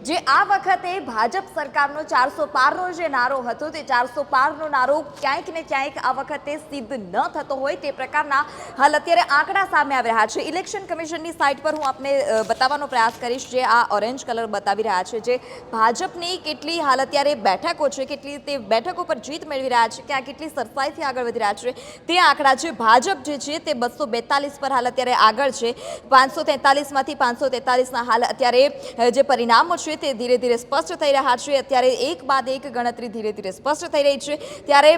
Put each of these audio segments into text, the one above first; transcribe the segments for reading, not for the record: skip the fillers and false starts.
જે આ વખતે ભાજપ સરકારનો 400 પારનો જે નારો હતો તે 400 પારનો નારો ક્યાંક ને ક્યાંક આ વખતે સિદ્ધ ન થતો હોય તે પ્રકારના હાલ અત્યારે આંકડા સામે આવી રહ્યા છે। ઇલેક્શન કમિશનની સાઇટ પર હું આપને બતાવવાનો પ્રયાસ કરીશ, જે આ ઓરેન્જ કલર બતાવી રહ્યા છે, જે ભાજપની કેટલી હાલ અત્યારે બેઠકો છે, કેટલી તે બેઠકો પર જીત મેળવી રહ્યા છે, ક્યાં કેટલી સરસાઈથી આગળ વધી રહ્યા છે તે આંકડા છે। ભાજપ જે છે તે 242 પર હાલ અત્યારે આગળ છે। 543માંથી 543ના હાલ અત્યારે જે પરિણામો છે તે ધીરે ધીરે સ્પષ્ટ થઈ રહ્યા છે। અત્યારે એક બાદ એક ગણતરી ધીરે ધીરે સ્પષ્ટ થઈ રહી છે। ત્યારે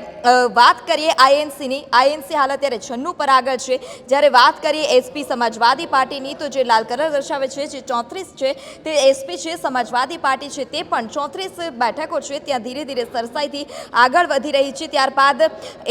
વાત કરીએ આઈએનસીની, આઈએનસી હાલ અત્યારે 96 પર આગળ છે। જ્યારે વાત કરીએ એસપી સમાજવાદી પાર્ટીની, તો જે લાલ કલર દર્શાવે છે જે 34 છે તે એસપી છે, સમાજવાદી પાર્ટી છે તે પણ 34 બેઠકો છે ત્યાં ધીરે ધીરે સરસાઈથી આગળ વધી રહી છે। ત્યારબાદ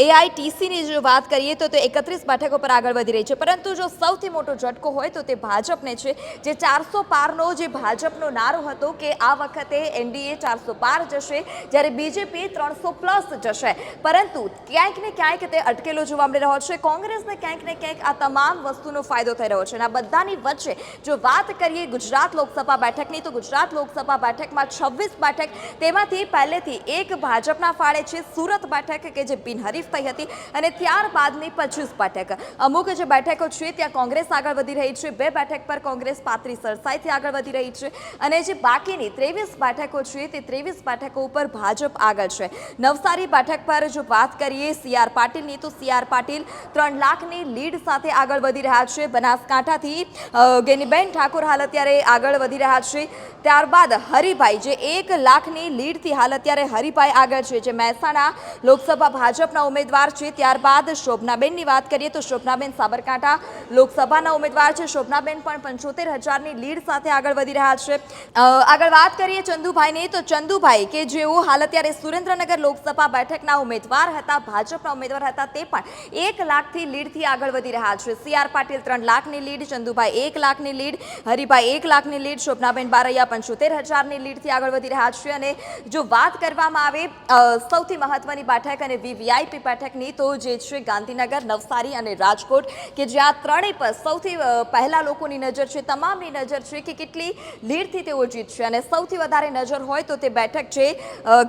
એઆઈટીસીની જો વાત કરીએ તો તે 31 બેઠકો પર આગળ વધી રહી છે। પરંતુ જો સૌથી મોટો ઝટકો હોય તો તે ભાજપને છે, જે 400 પારનો જે ભાજપનો નારો હતો કે આ વખતે એનડીએ 400 પાર જશે, જ્યારે બીજેપી 300+ જશે, પરંતુ ક્યાંક ને ક્યાંક તે અટકેલો જોવા મળી રહ્યો છે। કોંગ્રેસને ક્યાંક ને ક્યાંક આ તમામ વસ્તુનો ફાયદો થઈ રહ્યો છે। અને આ બધાની વચ્ચે જો વાત કરીએ ગુજરાત લોકસભા બેઠકની, તો ગુજરાત લોકસભા બેઠકમાં 26 બેઠક, તેમાંથી પહેલેથી એક ભાજપના ફાળે છે સુરત બેઠક કે જે બિનહરીફ થઈ હતી, અને ત્યારબાદની 25 બેઠક અમુક જે બેઠકો છે ત્યાં કોંગ્રેસ આગળ વધી રહી છે। 2 બેઠક પર કોંગ્રેસ પાતળી સરસાઈથી આગળ વધી રહી છે, અને જે બાકીની 23 બેઠકો છે તે 23 બેઠકો ઉપર ભાજપ આગળ છે। નવસારી બેઠક પર જો વાત કરીએ સીઆર પાટીલની, તો સીઆર પાટીલ 3 લાખની લીડ સાથે આગળ વધી રહ્યા છે। બનાસકાંઠાથી ગેનીબેન ઠાકોર હાલ અત્યારે આગળ વધી રહ્યા છે। ત્યારબાદ હરિભાઈ જે 1 લાખની લીડથી હાલ અત્યારે હરિભાઈ આગળ છે, જે મહેસાણા લોકસભા ભાજપના ઉમેદવાર છે। ત્યારબાદ શોભનાબેનની વાત કરીએ તો શોભનાબેન સાબરકાંઠા લોકસભાના ઉમેદવાર છે। શોભનાબેન પણ 75,000ની લીડ સાથે આગળ વધી રહ્યા છે। આગળ વાત કરીએ ચંદુભાઈની, તો ચંદુભાઈ કે જેઓ હાલ અત્યારે સુરેન્દ્રનગર લોકસભા બેઠકના ઉમેદવાર હતા, ભાજપના ઉમેદવાર હતા, તે પણ 1 લાખથી લીડથી આગળ વધી રહ્યા છે। સીઆર પાટીલ 3 લાખની લીડ, ચંદુભાઈ 1 લાખની લીડ, હરિભાઈ 1 લાખની લીડ, શોભનાબેન બારૈયા 75,000ની લીડથી આગળ વધી રહ્યા છે। અને જો વાત કરવામાં આવે સૌથી મહત્વની બેઠક અને વીવીઆઈપી બેઠકની, તો જે છે ગાંધીનગર, નવસારી અને રાજકોટ, કે જ્યાં ત્રણેય પર સૌથી પહેલા લોકોની નજર છે, તમામની નજર છે કે કેટલી લીડથી તેઓ જીતશે। અને સૌથી વધારે નજર હોય તો તે બેઠક છે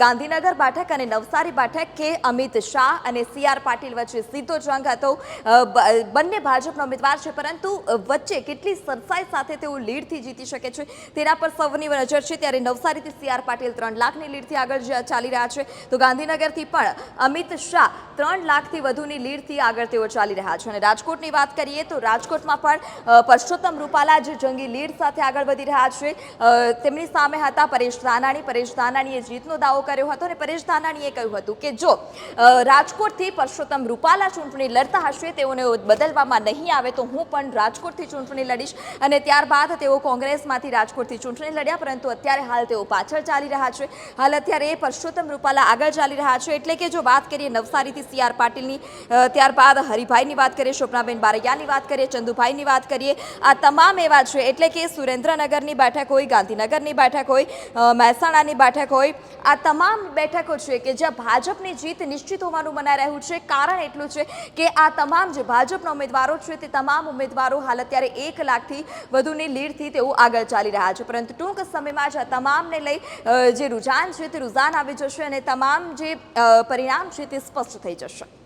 ગાંધીનગર બેઠક અને નવસારી બેઠક, કે અમિત શાહ અને સીઆર પાટીલ વચ્ચે સીધો જંગ હતો। બંને ભાજપના ઉમેદવાર છે, પરંતુ વચ્ચે કેટલી સરસાઈ સાથે તેઓ લીડથી જીતી શકે છે તેના પર સૌની નજર છે। ત્યારે નવસારીથી સીઆર પાટીલ 3 લાખની લીડથી આગળ ચાલી રહ્યા છે, તો ગાંધીનગરથી પણ અમિત શાહ 3 લાખથી વધુની લીડથી આગળ તેઓ ચાલી રહ્યા છે। અને રાજકોટની વાત કરીએ તો રાજકોટમાં પણ પરસોત્તમ રૂપાલા જે જંગી લીડ સાથે આગળ વધી રહ્યા છે। તેમની સામે હતા પરેશ ધાનાણી। પરેશ ધાનાણીએ જીતનો દાવો કર્યો હતો, અને પરેશ ધાનાણીએ કહ્યું હતું કે જો રાજકોટથી પરસોત્તમ રૂપાલા ચૂંટણી લડતા હશે, તેઓને બદલવામાં નહીં આવે, તો હું પણ રાજકોટથી ચૂંટણી લડીશ। અને ત્યારબાદ તેઓ કોંગ્રેસમાંથી રાજકોટથી ચૂંટણી લડ્યા, પરંતુ અત્યારે હાલ તેઓ પાછળ ચાલી રહ્યા છે। હાલ અત્યારે પરસોત્તમ રૂપાલા આગળ ચાલી રહ્યા છે। એટલે કે જો વાત કરીએ નવસારીથી સીઆર પાટીલની, ત્યારબાદ હરિભાઈની વાત કરીએ, શોભનાબેન બારૈયાની વાત કરીએ, ચંદુભાઈની વાત કરીએ, આ તમામ એવા છે, એટલે કે સુરેન્દ્રનગરની બેઠક હોય, ગાંધીનગરની બેઠક હોય, મહેસાણાની બેઠક હોય, આ તમામ બેઠકો છે કે જ્યાં ભાજપની જીત નિશ્ચિત હોવાનું મનાઈ રહ્યું છે। કારણ એટલું છે કે આ તમામ જે ભાજપના ઉમેદવારો છે તે તમામ ઉમેદવારો હાલ અત્યારે 1 લાખથી વધુની લીડથી તેઓ આગળ ચાલી રહ્યા છે। પરંતુ ટૂંક સમયમાં જ આ તમામને લઈ જે રુઝાન છે તે રુઝાન આવી જશે, અને તમામ જે પરિણામ છે તે સ્પષ્ટ થઈ જશે।